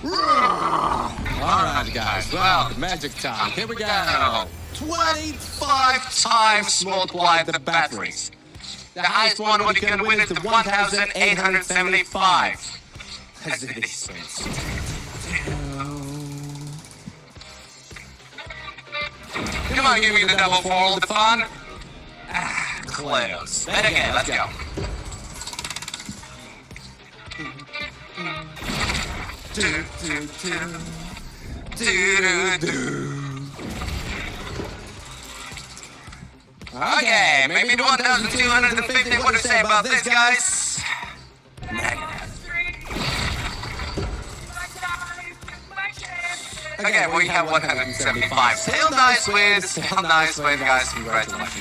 Alright, guys, well, magic time. Here we go. 25 times multiply the batteries. The highest one what you're gonna win is the 1,875. As it is. Come on, give me the double for all the fun. Ah, close. Then again, let's go. Okay, maybe the 1,250. What do you say about this, guys? Okay, we have 175. Still nice win, guys. Congratulations.